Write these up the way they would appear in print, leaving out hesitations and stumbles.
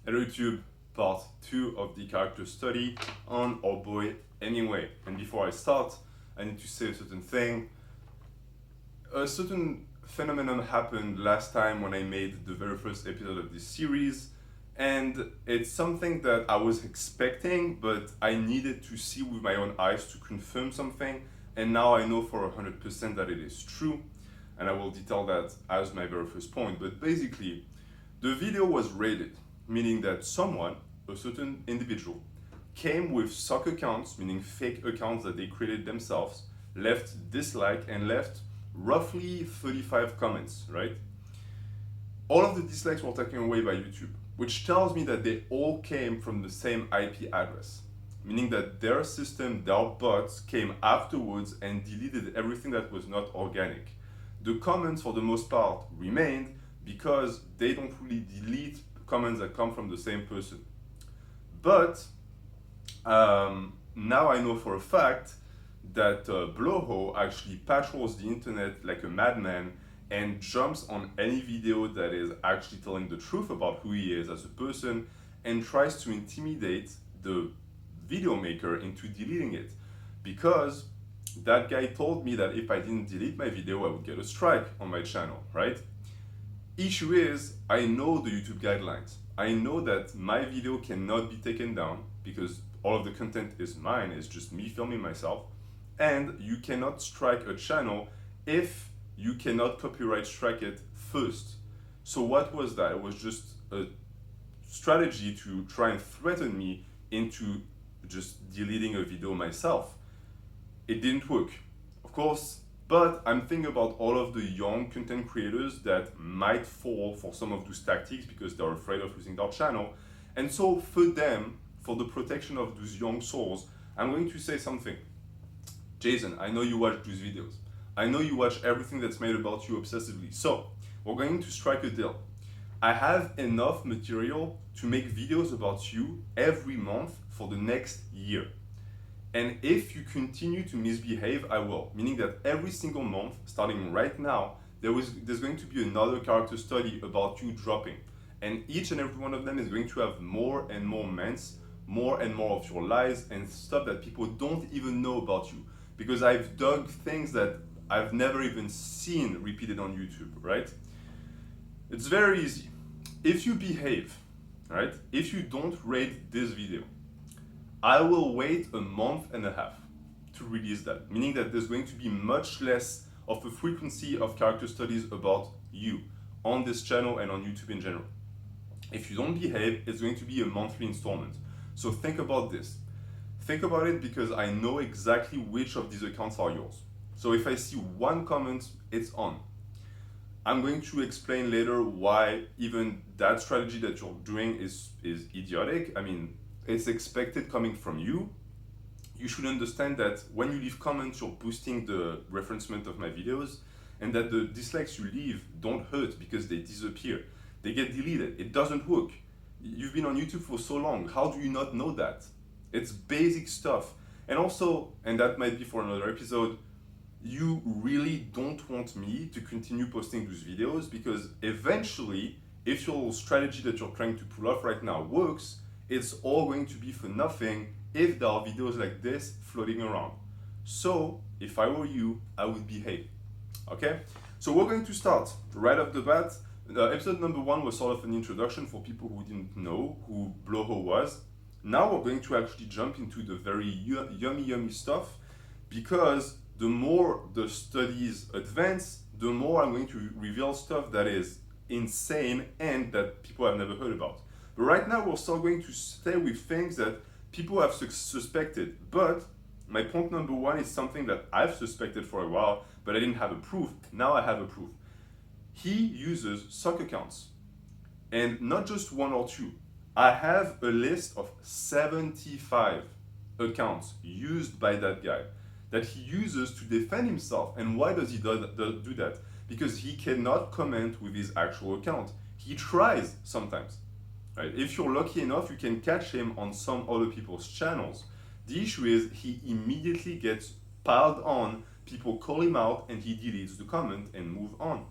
Hello YouTube, part 2 of the character study on our boy Hemingway. And before I start, I need to say a certain thing. A certain phenomenon happened last time when I made the very first episode of this series, and it's something that I was expecting, but I needed to see with my own eyes to confirm something, and now I know for 100% that it is true, and I will detail that as my very first point. But basically, the video was rated, meaning that someone, a certain individual, came with sock accounts, meaning fake accounts that they created themselves, left dislike and left roughly 35 comments, right? All of the dislikes were taken away by YouTube, which tells me that they all came from the same IP address, meaning that their system, their bots came afterwards and deleted everything that was not organic. The comments, for the most part, remained because they don't really delete comments that come from the same person. But now I know for a fact that Bloho actually patrols the internet like a madman and jumps on any video that is actually telling the truth about who he is as a person and tries to intimidate the video maker into deleting it, because that guy told me that if I didn't delete my video I would get a strike on my channel, right? Issue is, I know the YouTube guidelines. I know that my video cannot be taken down because all of the content is mine, it's just me filming myself, and you cannot strike a channel if you cannot copyright strike it first. So what was that? It was just a strategy to try and threaten me into just deleting a video myself. It didn't work, of course, but I'm thinking about all of the young content creators that might fall for some of those tactics because they're afraid of losing their channel. And so for them, for the protection of those young souls, I'm going to say something. Jason, I know you watch those videos. I know you watch everything that's made about you obsessively. So we're going to strike a deal. I have enough material to make videos about you every month for the next year. And if you continue to misbehave, I will. Meaning that every single month, starting right now, there's going to be another character study about you dropping. And each and every one of them is going to have more and more ments, more and more of your lies and stuff that people don't even know about you. Because I've dug things that I've never even seen repeated on YouTube, right? It's very easy. If you behave, right? If you don't rate this video, I will wait a month and a half to release that, meaning that there's going to be much less of a frequency of character studies about you on this channel and on YouTube in general. If you don't behave, it's going to be a monthly installment. So think about this. Think about it because I know exactly which of these accounts are yours. So if I see one comment, it's on. I'm going to explain later why even that strategy that you're doing is idiotic. I mean, it's expected coming from you. You should understand that when you leave comments, you're boosting the referencement of my videos, and that the dislikes you leave don't hurt because they disappear. They get deleted. It doesn't work. You've been on YouTube for so long. How do you not know that? It's basic stuff. And also, and that might be for another episode, you really don't want me to continue posting those videos because eventually, if your strategy that you're trying to pull off right now works, it's all going to be for nothing if there are videos like this floating around. So if I were you, I would behave. Okay? So we're going to start right off the bat. Episode number 1 was sort of an introduction for people who didn't know who Bloho was. Now we're going to actually jump into the very yummy stuff, because the more the studies advance, the more I'm going to reveal stuff that is insane and that people have never heard about. But right now, we're still going to stay with things that people have suspected. But my point number 1 is something that I've suspected for a while, but I didn't have a proof. Now I have a proof. He uses sock accounts, and not just 1 or 2. I have a list of 75 accounts used by that guy that he uses to defend himself. And why does he do that? Because he cannot comment with his actual account. He tries sometimes. Right? If you're lucky enough, you can catch him on some other people's channels. The issue is he immediately gets piled on, people call him out, and he deletes the comment and move on.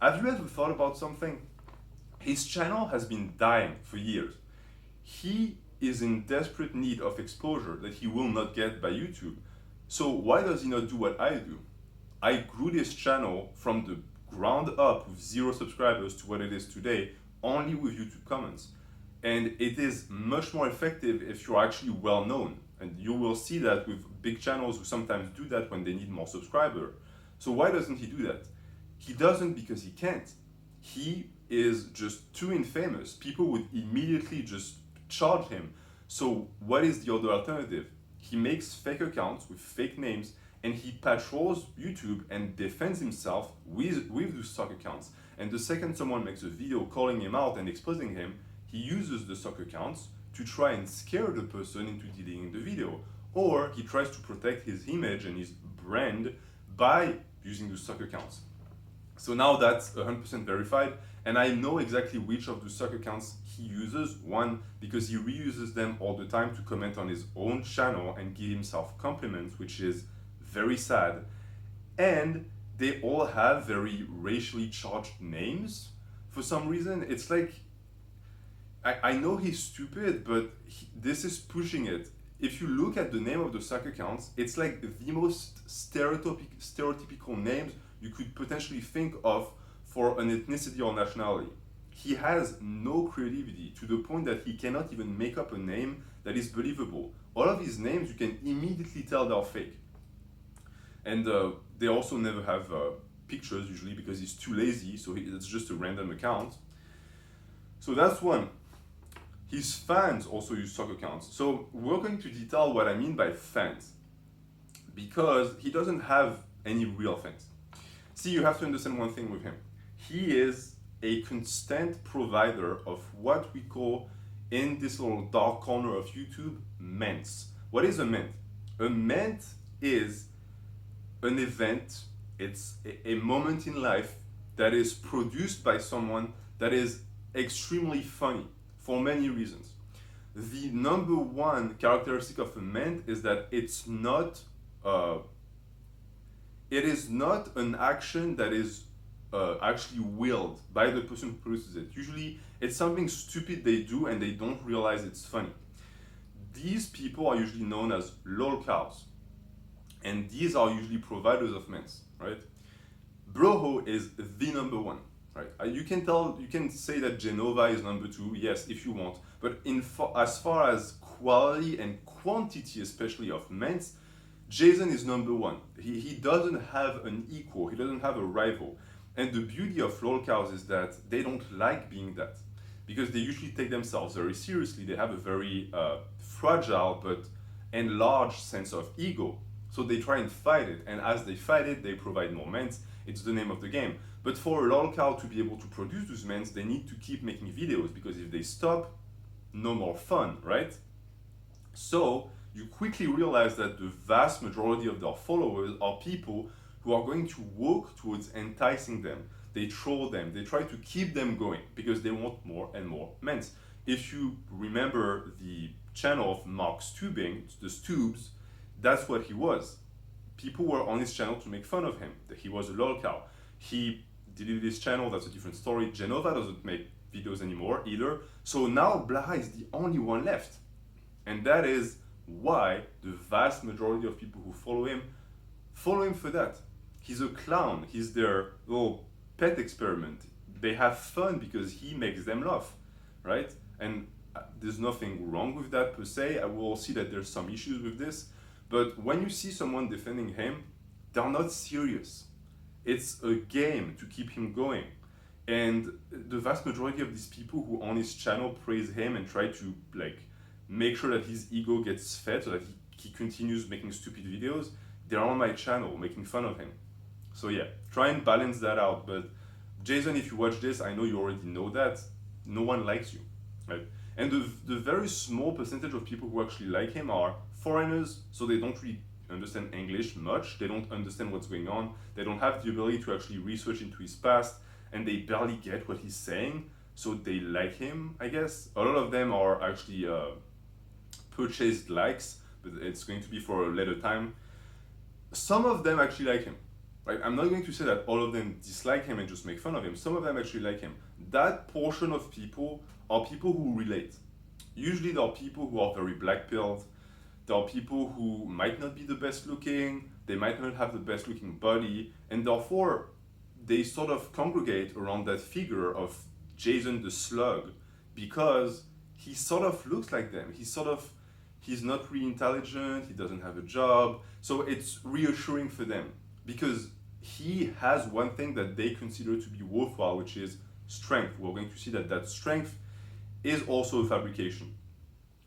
Have you ever thought about something? His channel has been dying for years. he is in desperate need of exposure that he will not get by YouTube. So why does he not do what I do? I grew this channel from the ground up with 0 subscribers to what it is today, only with YouTube comments. And it is much more effective if you're actually well known. And you will see that with big channels who sometimes do that when they need more subscribers. So why doesn't he do that? He doesn't because he can't. He is just too infamous. People would immediately just charge him. So what is the other alternative? He makes fake accounts with fake names and he patrols YouTube and defends himself with those stock accounts. And the second someone makes a video calling him out and exposing him, he uses the stock accounts to try and scare the person into deleting the video. Or he tries to protect his image and his brand by using the stock accounts. So now that's 100% verified, and I know exactly which of the stock accounts he uses. One, because he reuses them all the time to comment on his own channel and give himself compliments, which is very sad. And they all have very racially charged names. For some reason, it's like, I know he's stupid, but this is pushing it. If you look at the name of the stock accounts, it's like the most stereotypical names you could potentially think of for an ethnicity or nationality. He has no creativity to the point that he cannot even make up a name that is believable. All of his names, you can immediately tell they're fake. And they also never have pictures usually because he's too lazy, so it's just a random account. So that's one. His fans also use stock accounts. So we're going to detail what I mean by fans, because he doesn't have any real fans. See, you have to understand one thing with him. He is a constant provider of what we call, in this little dark corner of YouTube, ments. What is a ment? A ment is an event, it's a moment in life that is produced by someone that is extremely funny for many reasons. The number one characteristic of a ment is that it is not an action that is actually willed by the person who produces it. Usually it's something stupid they do and they don't realize it's funny. These people are usually known as Lolcows, and these are usually providers of ments, right? Bloho is the number one, right? You can say that Janoy is number two, yes, if you want, but as far as quality and quantity, especially of ments, Jason is number one. He doesn't have an equal, he doesn't have a rival. And the beauty of Lolcows is that they don't like being that, because they usually take themselves very seriously. They have a very fragile but enlarged sense of ego. So they try and fight it, and as they fight it, they provide more ments. It's the name of the game. But for a Lolcow to be able to produce those ments, they need to keep making videos, because if they stop, no more fun, right? So you quickly realize that the vast majority of their followers are people who are going to work towards enticing them. They troll them, they try to keep them going because they want more and more ments. If you remember the channel of Mark Stubing, the Stubes, that's what he was. People were on his channel to make fun of him. He was a Lolcow. He deleted his channel, that's a different story. Janoy doesn't make videos anymore either. So now Blaha is the only one left. And that is why the vast majority of people who follow him for that. He's a clown. He's their little pet experiment. They have fun because he makes them laugh, right? And there's nothing wrong with that per se. I will see that there's some issues with this. But when you see someone defending him, they're not serious. It's a game to keep him going. And the vast majority of these people who on his channel praise him and try to make sure that his ego gets fed so that he continues making stupid videos, they're on my channel making fun of him. So yeah, try and balance that out. But Jason, if you watch this, I know you already know that no one likes you, right? And the very small percentage of people who actually like him are foreigners, so they don't really understand English much, they don't understand what's going on, they don't have the ability to actually research into his past, and they barely get what he's saying, so they like him, I guess. A lot of them are actually purchased likes, but it's going to be for a later time. Some of them actually like him, right? I'm not going to say that all of them dislike him and just make fun of him. Some of them actually like him. That portion of people are people who relate. usually there are people who are very black-pilled. There are people who might not be the best looking, they might not have the best looking body, and therefore they sort of congregate around that figure of Jason the Slug because he sort of looks like them. He's not really intelligent, he doesn't have a job, so it's reassuring for them because he has one thing that they consider to be worthwhile, which is strength. We're going to see that that strength is also a fabrication.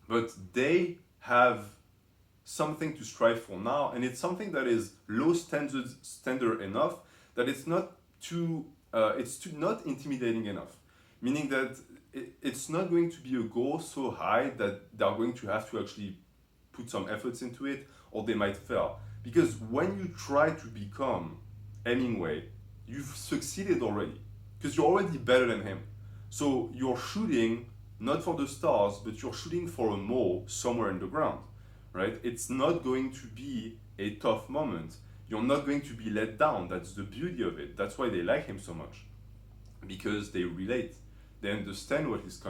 But they have something to strive for now, and it's something that is low standard enough that it's not not intimidating enough. Meaning that it's not going to be a goal so high that they're going to have to actually put some efforts into it, or they might fail. Because when you try to become Hemingway, you've succeeded already, because you're already better than him. So you're shooting not for the stars, but you're shooting for a mole somewhere in the ground, right? It's not going to be a tough moment. You're not going to be let down. That's the beauty of it. That's why they like him so much, because they relate. They understand what he's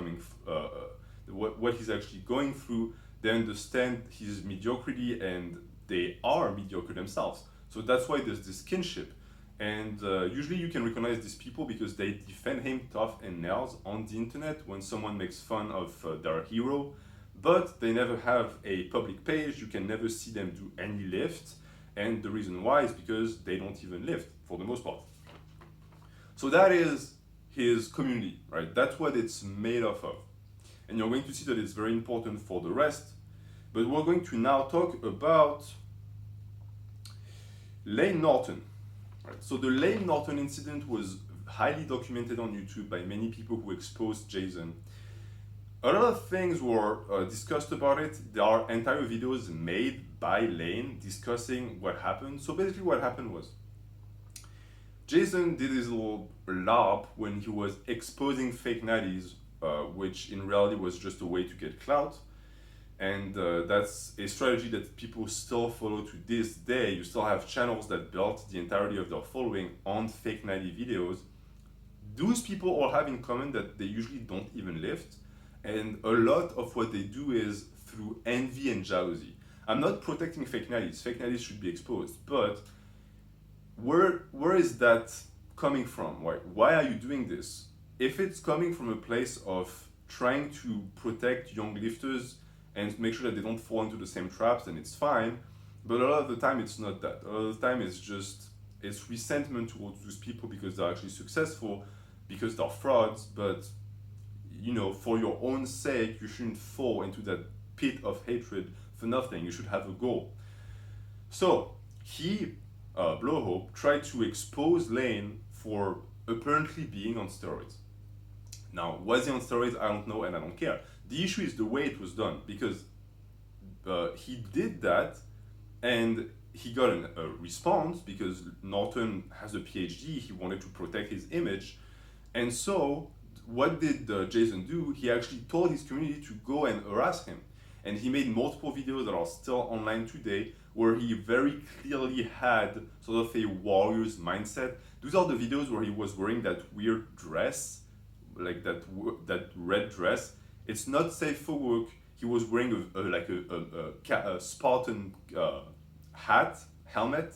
what he's actually going through. They understand his mediocrity, and they are mediocre themselves. So that's why there's this kinship. And usually you can recognize these people because they defend him tough and nails on the internet when someone makes fun of their hero, but they never have a public page. You can never see them do any lift, and the reason why is because they don't even lift for the most part. So that is his community, right? That's what it's made of. And you're going to see that it's very important for the rest, but we're going to now talk about Layne Norton. Right. So the Layne Norton incident was highly documented on YouTube by many people who exposed Jason. A lot of things were discussed about it. There are entire videos made by Layne discussing what happened. So basically what happened was Jason did his little LARP when he was exposing fake natties, which in reality was just a way to get clout. And that's a strategy that people still follow to this day. You still have channels that built the entirety of their following on fake natty videos. Those people all have in common that they usually don't even lift. And a lot of what they do is through envy and jealousy. I'm not protecting fake natties. Fake natties should be exposed. But where is that coming from? Why are you doing this? If it's coming from a place of trying to protect young lifters and make sure that they don't fall into the same traps, then it's fine. But a lot of the time it's not that. A lot of the time it's resentment towards those people because they're actually successful, because they're frauds. But for your own sake, you shouldn't fall into that pit of hatred for nothing. You should have a goal. So Bloho tried to expose Layne for apparently being on steroids. Now, was he on steroids? I don't know, and I don't care. The issue is the way it was done, because he did that and he got a response because Norton has a PhD, he wanted to protect his image. And so what did Jason do? He actually told his community to go and harass him. And he made multiple videos that are still online today where he very clearly had sort of a warrior's mindset. Those are the videos where he was wearing that weird dress, like that red dress. It's not safe for work. He was wearing a Spartan helmet.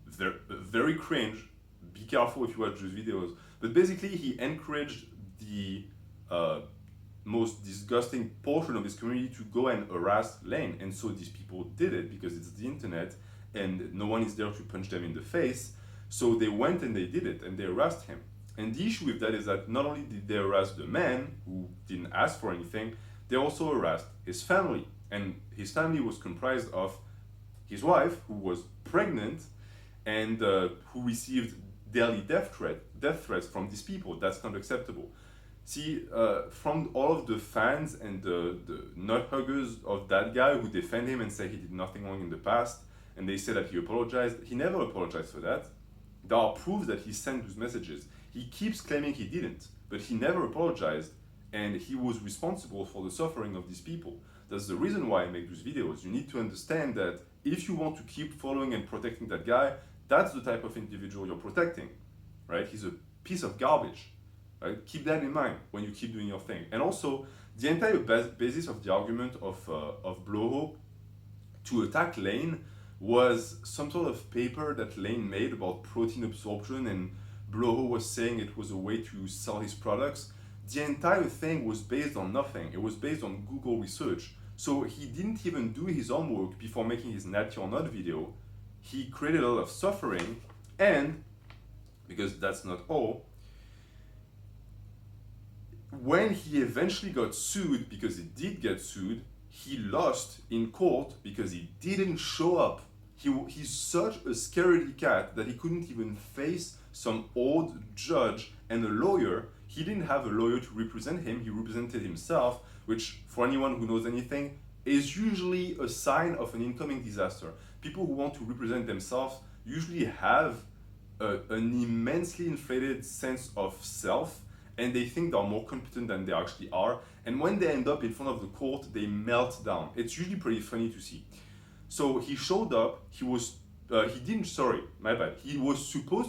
Very cringe. Be careful if you watch those videos. But basically, he encouraged the most disgusting portion of his community to go and harass Layne. And so these people did it because it's the internet and no one is there to punch them in the face. So they went and they did it and they harassed him. And the issue with that is that not only did they harass the man who didn't ask for anything, they also harassed his family. And his family was comprised of his wife, who was pregnant, and who received daily death threats from these people. That's not acceptable. See, from all of the fans and the nut huggers of that guy who defend him and say he did nothing wrong in the past, and they say that he apologized, he never apologized for that. There are proofs that he sent those messages. He keeps claiming he didn't, but he never apologized, and he was responsible for the suffering of these people. That's the reason why I make those videos. You need to understand that if you want to keep following and protecting that guy, that's the type of individual you're protecting, right? He's a piece of garbage, right? Keep that in mind when you keep doing your thing. And also, The entire basis of the argument of Bloho to attack Layne was some sort of paper that Layne made about protein absorption, and Bloho was saying it was a way to sell his products. The entire thing was based on nothing. It was based on Google research. So he didn't even do his homework before making his natty or not video. He created a lot of suffering, and because that's not all, when he eventually got sued, because he did get sued, he lost in court because he didn't show up. He's such a scaredy cat that he couldn't even face some old judge and a lawyer. He didn't have a lawyer to represent him. He represented himself, which, for anyone who knows anything, is usually a sign of an incoming disaster. People who want to represent themselves usually have an immensely inflated sense of self, and they think they're more competent than they actually are. And when they end up in front of the court, they melt down. It's usually pretty funny to see. So he showed up, he was supposed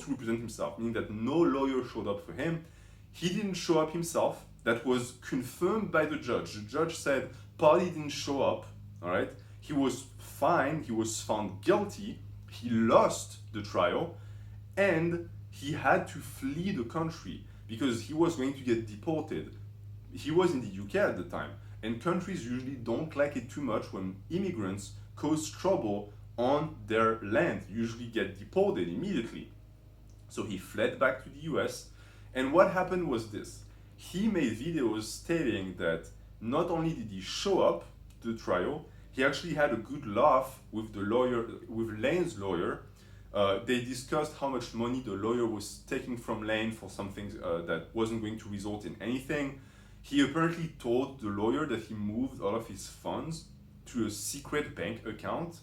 to represent himself, meaning that no lawyer showed up for him. He didn't show up himself. That was confirmed by the judge. The judge said party didn't show up, all right? He was fine, he was found guilty, he lost the trial, and he had to flee the country because he was going to get deported. He was in the UK at the time, and countries usually don't like it too much when immigrants cause trouble on their land, usually get deported immediately. So he fled back to the US, and what happened was this. He made videos stating that not only did he show up to the trial, he actually had a good laugh with the lawyer, with Layne's lawyer. They discussed how much money the lawyer was taking from Layne for something that wasn't going to result in anything. He apparently told the lawyer that he moved all of his funds to a secret bank account.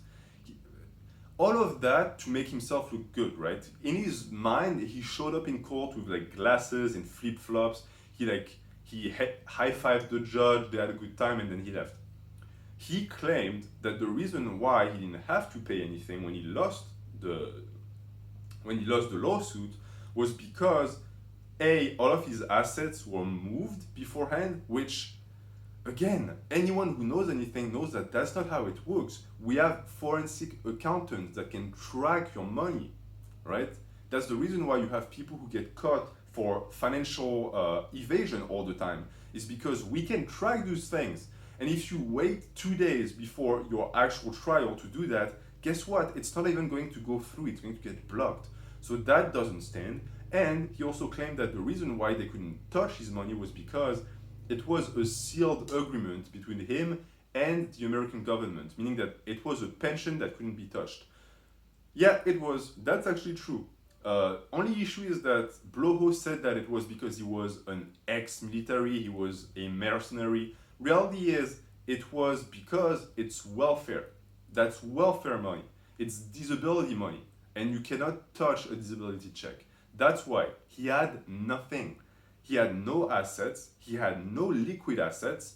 All of that to make himself look good, right? In his mind, he showed up in court with like glasses and flip-flops. He high-fived the judge, they had a good time, and then he left. He claimed that the reason why he didn't have to pay anything when he lost the lawsuit was because all of his assets were moved beforehand, which, again, anyone who knows anything knows that that's not how it works. We have forensic accountants that can track your money, right? That's the reason why you have people who get caught for financial evasion all the time. Is because we can track those things. And if you wait 2 days before your actual trial to do that, guess what? It's not even going to go through. It's going to get blocked. So that doesn't stand. And he also claimed that the reason why they couldn't touch his money was because it was a sealed agreement between him and the American government, meaning that it was a pension that couldn't be touched. Yeah, it was. That's actually true. Only issue is that Bloho said that it was because he was an ex-military, he was a mercenary. Reality is, it was because it's welfare. That's welfare money. It's disability money. And you cannot touch a disability check. That's why he had nothing. He had no assets. He had no liquid assets.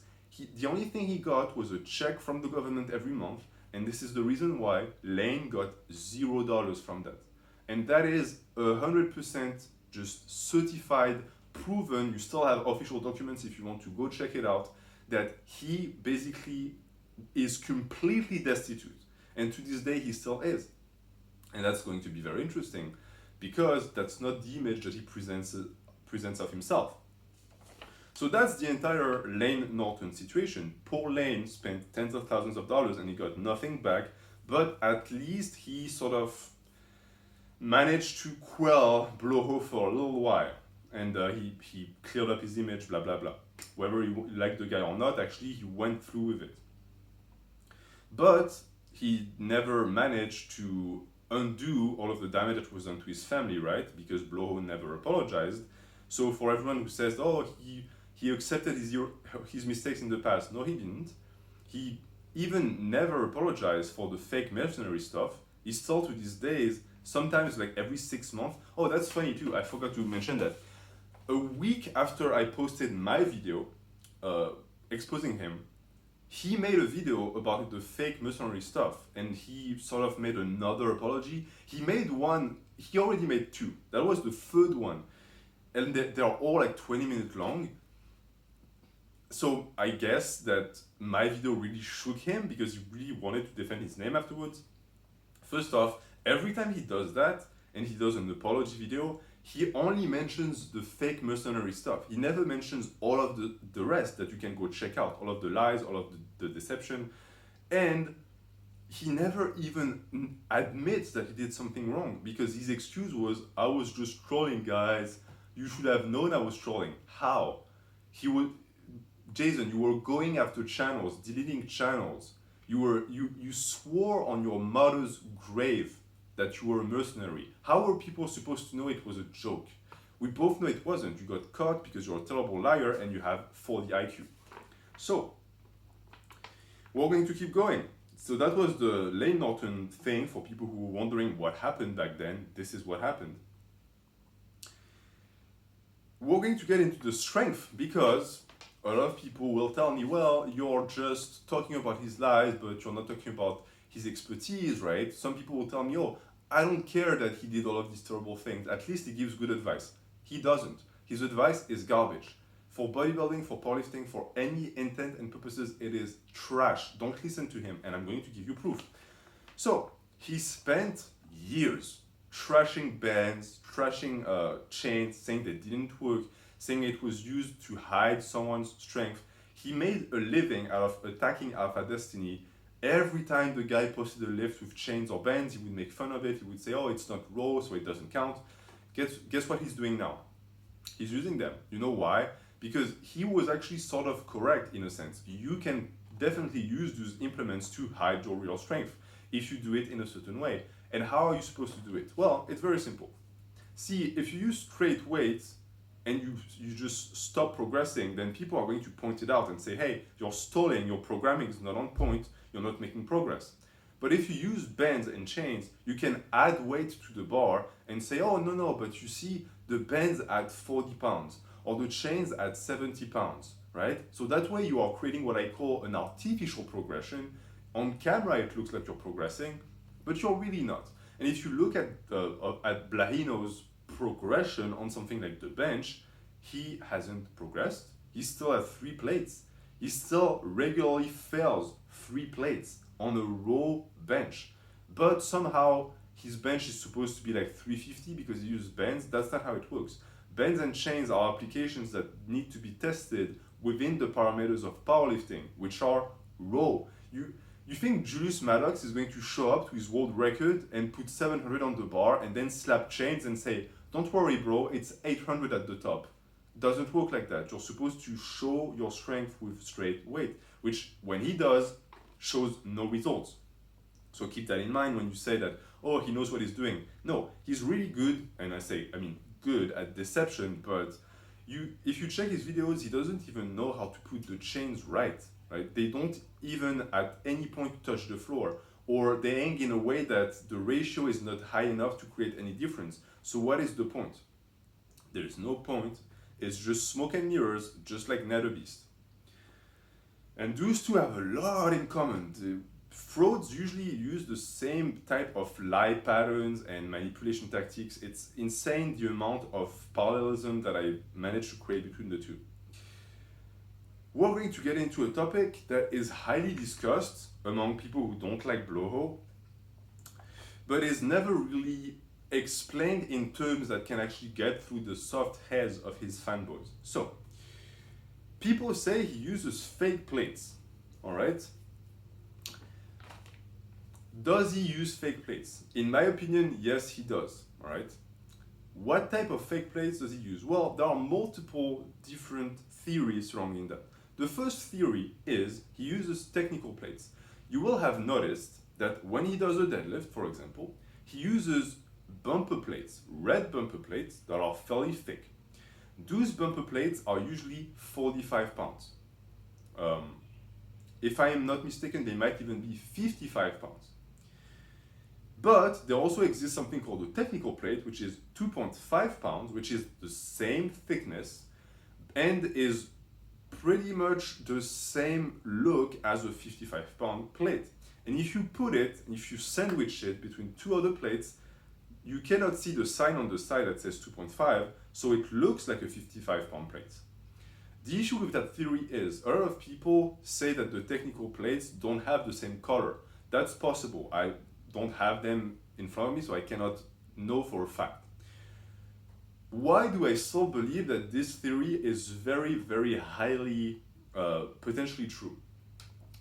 The only thing he got was a check from the government every month. And this is the reason why Layne got $0 from that. And that is 100% just certified, proven. You still have official documents if you want to go check it out, that he basically is completely destitute. And to this day, he still is. And that's going to be very interesting because that's not the image that he presents of himself. So that's the entire Layne Norton situation. Poor Layne spent tens of thousands of dollars and he got nothing back, but at least he sort of managed to quell Bloho for a little while. And he cleared up his image, blah, blah, blah. Whether you like the guy or not, actually, he went through with it. But he never managed to undo all of the damage that was done to his family, right? Because Bloho never apologized. So for everyone who says, oh, he accepted his mistakes in the past. No, he didn't. He even never apologized for the fake mercenary stuff. He still, to these days, sometimes like every 6 months. Oh, that's funny too. I forgot to mention that. A week after I posted my video exposing him, he made a video about the fake mercenary stuff, and he sort of made another apology. He already made 2. That was the third one. And they're all like 20 minutes long. So I guess that my video really shook him because he really wanted to defend his name afterwards. First off, every time he does that and he does an apology video, he only mentions the fake mercenary stuff. He never mentions all of the rest that you can go check out, all of the lies, all of the deception. And he never even admits that he did something wrong because his excuse was, I was just trolling, guys. You should have known I was trolling. How? He would, Jason, you were going after channels, deleting channels. You swore on your mother's grave that you were a mercenary. How were people supposed to know it was a joke? We both know it wasn't. You got caught because you're a terrible liar and you have 40 IQ. So, we're going to keep going. So that was the Layne Norton thing for people who were wondering what happened back then. This is what happened. We're going to get into the strength because a lot of people will tell me, well, you're just talking about his lies, but you're not talking about his expertise, right? Some people will tell me, oh, I don't care that he did all of these terrible things. At least he gives good advice. He doesn't. His advice is garbage. For bodybuilding, for powerlifting, for any intent and purposes, it is trash. Don't listen to him, and I'm going to give you proof. So, he spent years trashing bands, trashing chains, saying they didn't work, saying it was used to hide someone's strength. He made a living out of attacking Alpha Destiny. Every time the guy posted a lift with chains or bands, he would make fun of it. He would say, oh, it's not raw, so it doesn't count. Guess what he's doing now? He's using them. You know why? Because he was actually sort of correct in a sense. You can definitely use those implements to hide your real strength if you do it in a certain way. And how are you supposed to do it? Well, it's very simple. See, if you use straight weights and you just stop progressing, then people are going to point it out and say, hey, you're stalling, your programming is not on point, you're not making progress. But if you use bands and chains, you can add weight to the bar and say, oh, no, but you see, the bands at 40 pounds or the chains at 70 pounds, right? So that way you are creating what I call an artificial progression. On camera, it looks like you're progressing, but you're really not. And if you look at Blahino's progression on something like the bench, he hasn't progressed. He still has 3 plates. He still regularly fails 3 plates on a raw bench. But somehow his bench is supposed to be like 350 because he uses bands. That's not how it works. Bands and chains are applications that need to be tested within the parameters of powerlifting, which are raw. You think Julius Maddox is going to show up to his world record and put 700 on the bar and then slap chains and say, don't worry, bro, it's 800 at the top. Doesn't work like that. You're supposed to show your strength with straight weight, which when he does, shows no results. So keep that in mind when you say that, oh, he knows what he's doing. No, he's really good, and I mean good at deception, but if you check his videos, he doesn't even know how to put the chains right? They don't even at any point touch the floor, or they hang in a way that the ratio is not high enough to create any difference. So what is the point? There is no point. It's just smoke and mirrors, just like NetherBeast. And those two have a lot in common. The frauds usually use the same type of lie patterns and manipulation tactics. It's insane the amount of parallelism that I managed to create between the two. We're going to get into a topic that is highly discussed among people who don't like Bloho, but is never really explained in terms that can actually get through the soft heads of his fanboys. So, people say he uses fake plates, all right? Does he use fake plates? In my opinion, yes, he does, all right? What type of fake plates does he use? Well, there are multiple different theories surrounding that. The first theory is he uses technical plates. You will have noticed that when he does a deadlift, for example, he uses bumper plates, red bumper plates that are fairly thick. Those bumper plates are usually 45 pounds. If I am not mistaken, they might even be 55 pounds. But there also exists something called a technical plate, which is 2.5 pounds, which is the same thickness and is pretty much the same look as a 55-pound plate. And if you put it, if you sandwich it between 2 other plates, you cannot see the sign on the side that says 2.5, so it looks like a 55-pound plate. The issue with that theory is a lot of people say that the technical plates don't have the same color. That's possible. I don't have them in front of me, so I cannot know for a fact. Why do I still believe that this theory is very, very highly potentially true?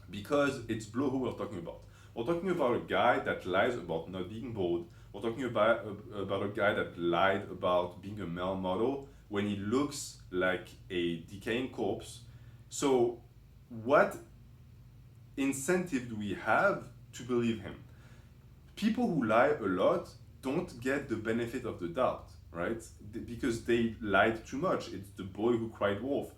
Because it's Bloho we're talking about. We're talking about a guy that lies about not being bald. We're talking about a guy that lied about being a male model when he looks like a decaying corpse. So what incentive do we have to believe him? People who lie a lot don't get the benefit of the doubt, right? Because they lied too much. It's the boy who cried wolf.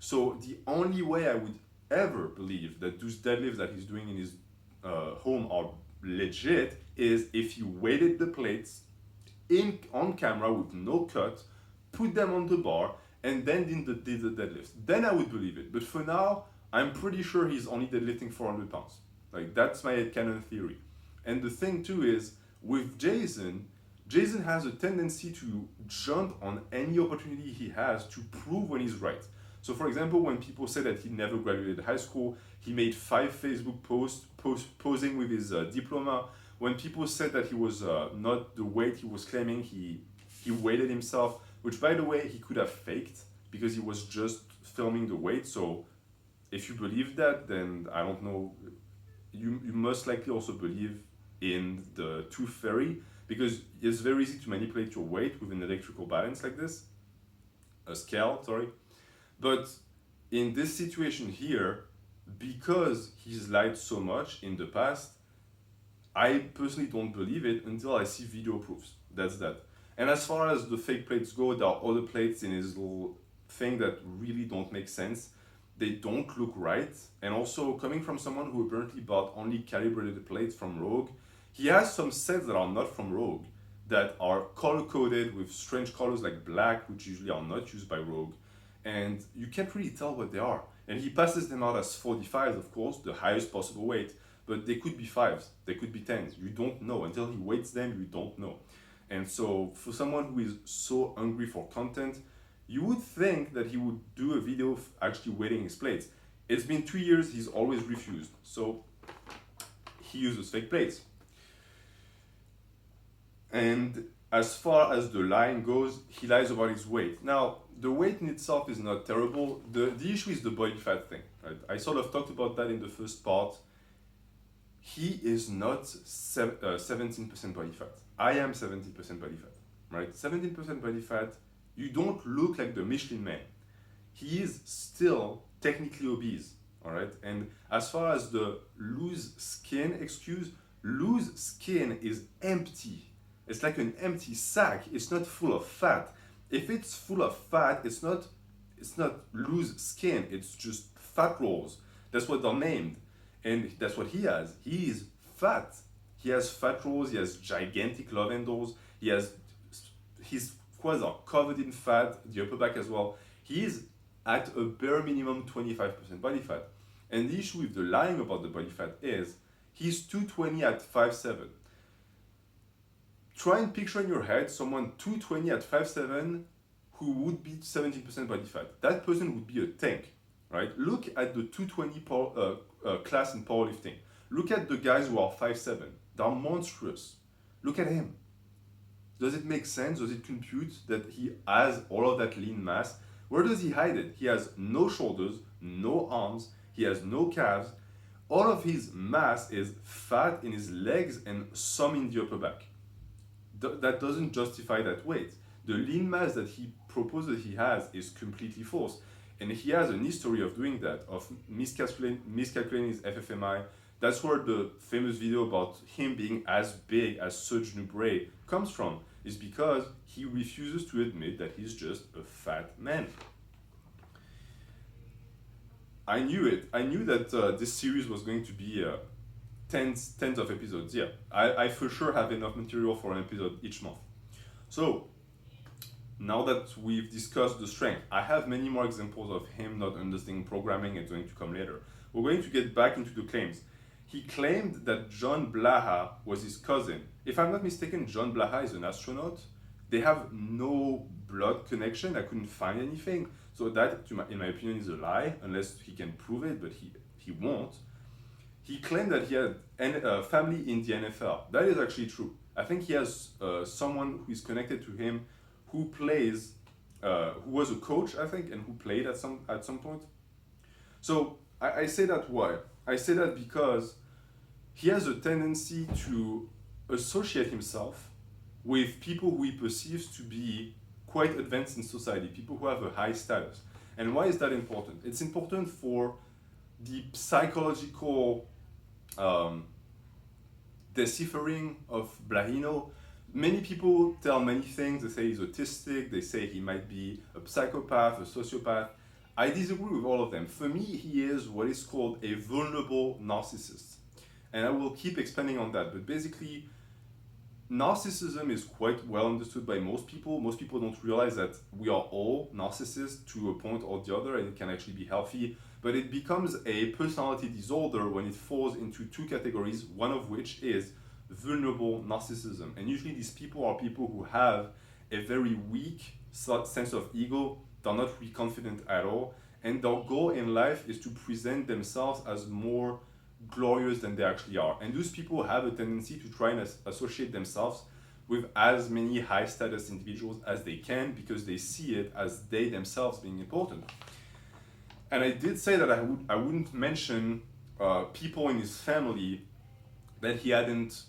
So the only way I would ever believe that those deadlifts that he's doing in his home are legit is if you weighted the plates on camera with no cut, put them on the bar, and then did the deadlifts. Then I would believe it. But for now, I'm pretty sure he's only deadlifting 400 pounds. Like, that's my headcanon theory. And the thing too is, with Jason has a tendency to jump on any opportunity he has to prove when he's right. So for example, when people say that he never graduated high school, he made 5 Facebook posts posing with his diploma. When people said that he was not the weight he was claiming, he weighted himself, which by the way, he could have faked because he was just filming the weight. So if you believe that, then I don't know, you most likely also believe in the tooth fairy, because it's very easy to manipulate your weight with an electrical balance like this, a scale, sorry. But in this situation here, because he's lied so much in the past, I personally don't believe it until I see video proofs. That's that. And as far as the fake plates go, there are other plates in his little thing that really don't make sense. They don't look right. And also, coming from someone who apparently bought only calibrated plates from Rogue, he has some sets that are not from Rogue, that are color-coded with strange colors like black, which usually are not used by Rogue. And you can't really tell what they are. And he passes them out as 45s, of course, the highest possible weight, but they could be 5s, they could be 10s. You don't know. Until he weights them, you don't know. And so for someone who is so hungry for content, you would think that he would do a video of actually weighting his plates. It's been 2 years, he's always refused. So he uses fake plates. And as far as the lying goes, he lies about his weight. Now, the weight in itself is not terrible. The issue is the body fat thing, right? I sort of talked about that in the first part. He is not 17% body fat. I am 70% body fat, right? 17% body fat, you don't look like the Michelin Man. He is still technically obese, all right? And as far as the loose skin excuse, loose skin is empty. It's like an empty sack. It's not full of fat. If it's full of fat, it's not loose skin. It's just fat rolls. That's what they're named. And that's what he has. He is fat. He has fat rolls. He has gigantic love handles. His quads are covered in fat, the upper back as well. He is at a bare minimum 25% body fat. And the issue with the lying about the body fat is he's 220 at 5'7". Try and picture in your head someone 220 at 5'7" who would be 17% body fat. That person would be a tank, right? Look at the 220 class in powerlifting. Look at the guys who are 5'7". They're monstrous. Look at him. Does it make sense? Does it compute that he has all of that lean mass? Where does he hide it? He has no shoulders, no arms, he has no calves. All of his mass is fat in his legs and some in the upper back. That doesn't justify that weight. The lean mass that he proposes he has is completely false. And he has an history of doing that, of miscalculating his FFMI. That's where the famous video about him being as big as Serge Nubret comes from, is because he refuses to admit that he's just a fat man. I knew it. I knew that this series was going to be tens of episodes. Yeah, I for sure have enough material for an episode each month. So now that we've discussed the strength, I have many more examples of him not understanding programming. It's going to come later. We're going to get back into the claims. He claimed that John Blaha was his cousin. If I'm not mistaken, John Blaha is an astronaut. They have no blood connection. I couldn't find anything. So that, in my opinion, is a lie, unless he can prove it, but he won't. He claimed that he had a family in the NFL. That is actually true. I think he has someone who is connected to him who plays, who was a coach, I think, and who played at some point. So I say that why? I say that because he has a tendency to associate himself with people who he perceives to be quite advanced in society, people who have a high status. And why is that important? It's important for the psychological deciphering of Blahino. Many people tell many things. They say he's autistic, they say he might be a psychopath, a sociopath. I disagree with all of them. For me, he is what is called a vulnerable narcissist. And I will keep expanding on that. But basically, narcissism is quite well understood by most people. Most people don't realize that we are all narcissists to a point or the other, and it can actually be healthy. But it becomes a personality disorder when it falls into two categories, one of which is vulnerable narcissism. And usually these people are people who have a very weak sense of ego. They're not really confident at all. And their goal in life is to present themselves as more glorious than they actually are. And those people have a tendency to try and associate themselves with as many high status individuals as they can because they see it as they themselves being important. And I did say that I wouldn't mention people in his family that he hadn't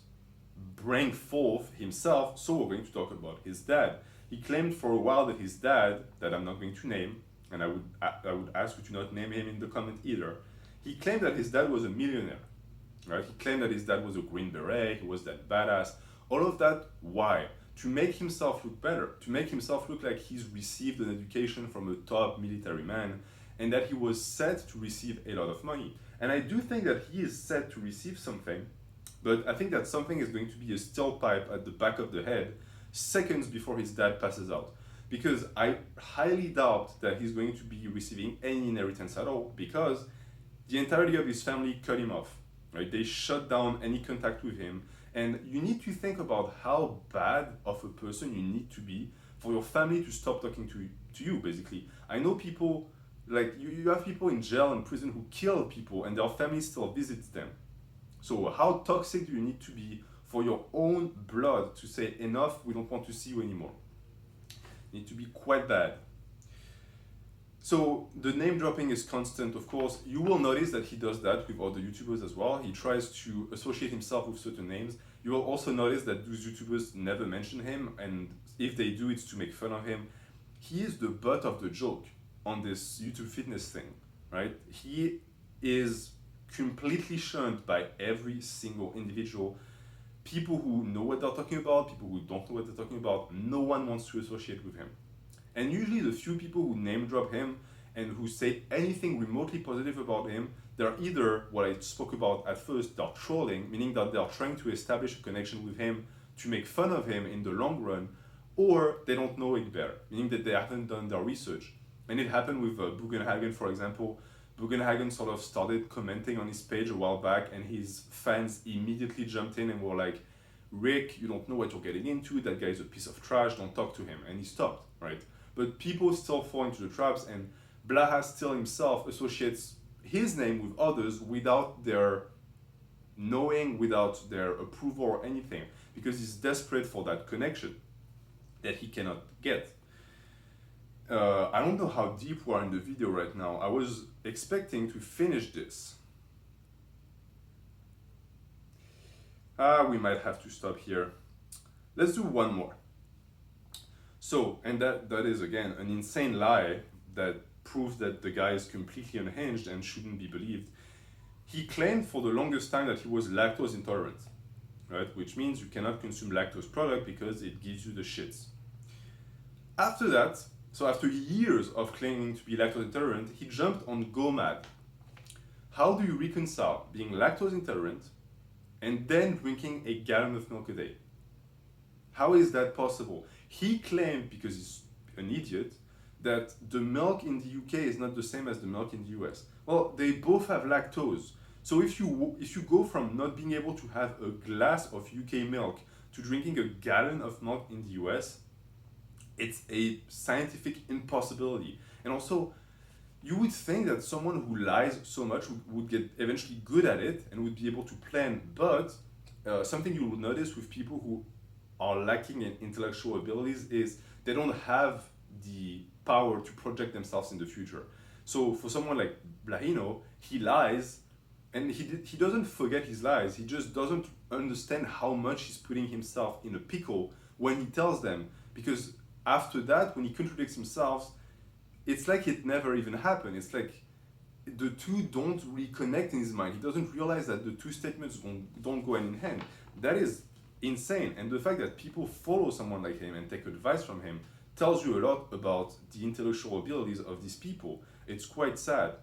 bring forth himself, so we're going to talk about his dad. He claimed for a while that his dad, that I'm not going to name, and I would ask you to not name him in the comment either, he claimed that his dad was a millionaire, right? He claimed that his dad was a Green Beret, he was that badass. All of that, why? To make himself look better, to make himself look like he's received an education from a top military man, and that he was set to receive a lot of money. And I do think that he is set to receive something, but I think that something is going to be a steel pipe at the back of the head seconds before his dad passes out. Because I highly doubt that he's going to be receiving any inheritance at all, because the entirety of his family cut him off, right? They shut down any contact with him. And you need to think about how bad of a person you need to be for your family to stop talking to you, basically. I know people, like you have people in jail and prison who kill people and their family still visits them. So how toxic do you need to be for your own blood to say enough, we don't want to see you anymore? You need to be quite bad. So the name dropping is constant, of course. You will notice that he does that with other YouTubers as well. He tries to associate himself with certain names. You will also notice that those YouTubers never mention him, and if they do, it's to make fun of him. He is the butt of the joke on this YouTube fitness thing, right? He is completely shunned by every single individual. People who know what they're talking about, people who don't know what they're talking about, no one wants to associate with him. And usually the few people who name drop him and who say anything remotely positive about him, they're either what I spoke about at first, they're trolling, meaning that they're trying to establish a connection with him to make fun of him in the long run, or they don't know it better, meaning that they haven't done their research. And it happened with Bugenhagen, for example. Bugenhagen sort of started commenting on his page a while back, and his fans immediately jumped in and were like, Rick, you don't know what you're getting into, that guy is a piece of trash, don't talk to him. And he stopped, right? But people still fall into the traps, and Blaha still himself associates his name with others without their knowing, without their approval or anything, because he's desperate for that connection that he cannot get. I don't know how deep we are in the video right now. I was expecting to finish this. We might have to stop here. Let's do one more. So, and that is again an insane lie that proves that the guy is completely unhinged and shouldn't be believed. He claimed for the longest time that he was lactose intolerant, right? Which means you cannot consume lactose product because it gives you the shits. After that, so after years of claiming to be lactose intolerant, he jumped on GOMAD. How do you reconcile being lactose intolerant and then drinking a gallon of milk a day? How is that possible? He claimed, because he's an idiot, that the milk in the UK is not the same as the milk in the US. Well, they both have lactose. So if you go from not being able to have a glass of UK milk to drinking a gallon of milk in the US, it's a scientific impossibility. And also, you would think that someone who lies so much would get eventually good at it and would be able to plan, but something you will notice with people who are lacking in intellectual abilities is they don't have the power to project themselves in the future. So for someone like Blahino, he lies, and he doesn't forget his lies. He just doesn't understand how much he's putting himself in a pickle when he tells them. Because after that, when he contradicts himself, it's like it never even happened. It's like the two don't really connect in his mind. He doesn't realize that the two statements don't go hand in hand. That is insane. And the fact that people follow someone like him and take advice from him tells you a lot about the intellectual abilities of these people. It's quite sad.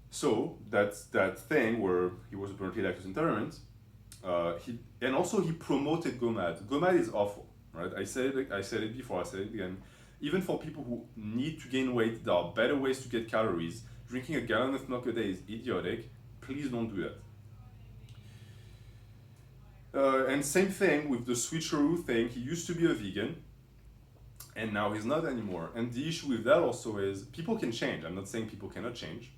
So that's that thing where he was apparently lactose intolerant. And also he promoted GOMAD. GOMAD is awful, right? I said it before. I said it again. Even for people who need to gain weight, there are better ways to get calories. Drinking a gallon of milk a day is idiotic. Please don't do that. And same thing with the switcheroo thing. He used to be a vegan, and now he's not anymore. And the issue with that also is people can change. I'm not saying people cannot change,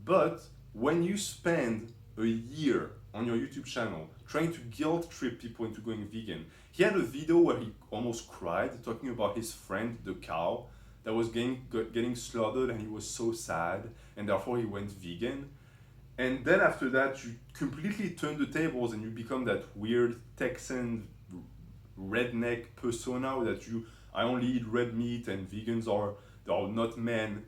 but when you spend a year on your YouTube channel trying to guilt trip people into going vegan, he had a video where he almost cried talking about his friend, the cow, that was getting slaughtered, and he was so sad, and therefore he went vegan. And then after that, you completely turn the tables and you become that weird Texan redneck persona that I only eat red meat and vegans are not men.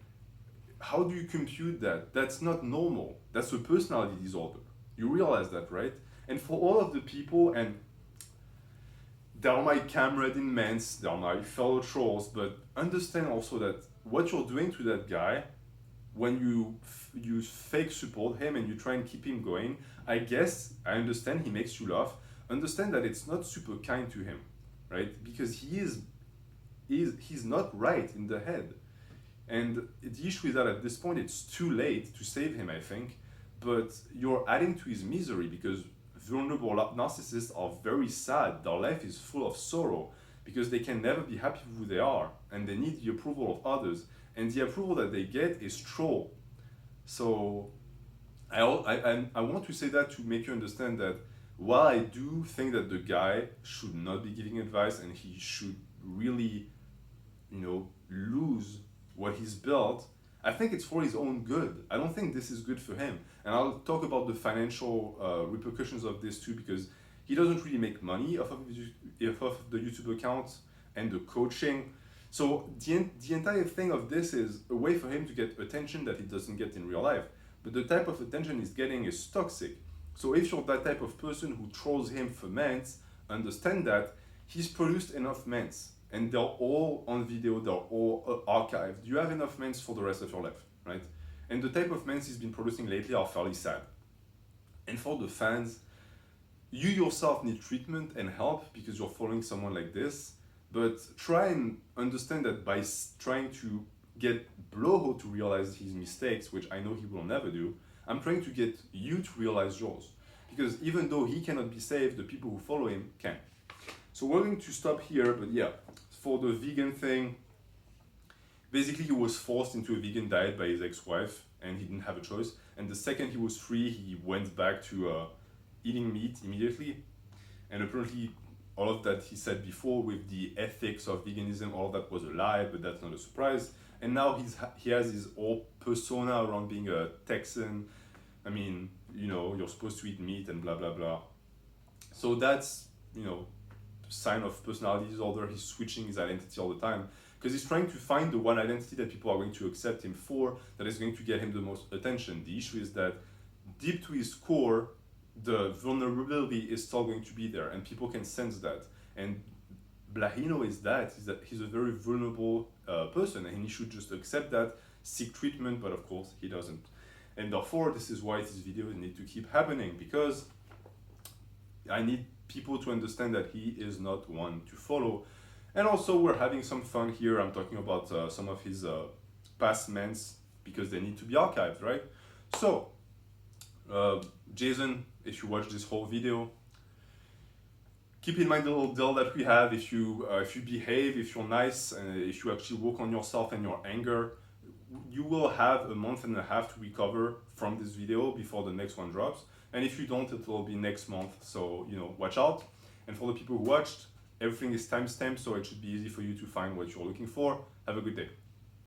How do you compute that? That's not normal. That's a personality disorder. You realize that, right? And for all of the people, and they're my comrade in ments, they're my fellow trolls, but understand also that what you're doing to that guy, when you fake support him and you try and keep him going, I guess, I understand he makes you laugh, understand that it's not super kind to him, right? Because he's not right in the head. And the issue is that at this point, it's too late to save him, I think, but you're adding to his misery because vulnerable narcissists are very sad. Their life is full of sorrow because they can never be happy with who they are and they need the approval of others. And the approval that they get is troll. So I want to say that to make you understand that while I do think that the guy should not be giving advice and he should really, lose what he's built, I think it's for his own good. I don't think this is good for him. And I'll talk about the financial repercussions of this too, because he doesn't really make money off of the YouTube account and the coaching. So the entire thing of this is a way for him to get attention that he doesn't get in real life. But the type of attention he's getting is toxic. So if you're that type of person who trolls him for ments, understand that he's produced enough ments. And they're all on video, they're all archived. You have enough ments for the rest of your life, right? And the type of ments he's been producing lately are fairly sad. And for the fans, you yourself need treatment and help because you're following someone like this. But try and understand that by trying to get Bloho to realize his mistakes, which I know he will never do, I'm trying to get you to realize yours. Because even though he cannot be saved, the people who follow him can. So we're going to stop here, but yeah, for the vegan thing, basically he was forced into a vegan diet by his ex-wife and he didn't have a choice. And the second he was free, he went back to eating meat immediately. And apparently all of that he said before with the ethics of veganism, all of that was a lie, but that's not a surprise. And now he has his whole persona around being a Texan. I mean, you're supposed to eat meat and blah, blah, blah. So that's, sign of personality disorder. He's switching his identity all the time because he's trying to find the one identity that people are going to accept him for, that is going to get him the most attention. The issue is that deep to his core, the vulnerability is still going to be there and people can sense that. And Blahino is that he's a very vulnerable person and he should just accept that, seek treatment, but of course he doesn't. And therefore, this is why these videos need to keep happening, because I need people to understand that he is not one to follow. And also we're having some fun here. I'm talking about some of his past ments because they need to be archived, right? So Jason, if you watch this whole video, keep in mind the little deal that we have. If you behave, if you're nice, if you actually work on yourself and your anger, you will have a month and a half to recover from this video before the next one drops. And if you don't, it will be next month. So, you know, watch out. And for the people who watched, everything is timestamped, so it should be easy for you to find what you're looking for. Have a good day.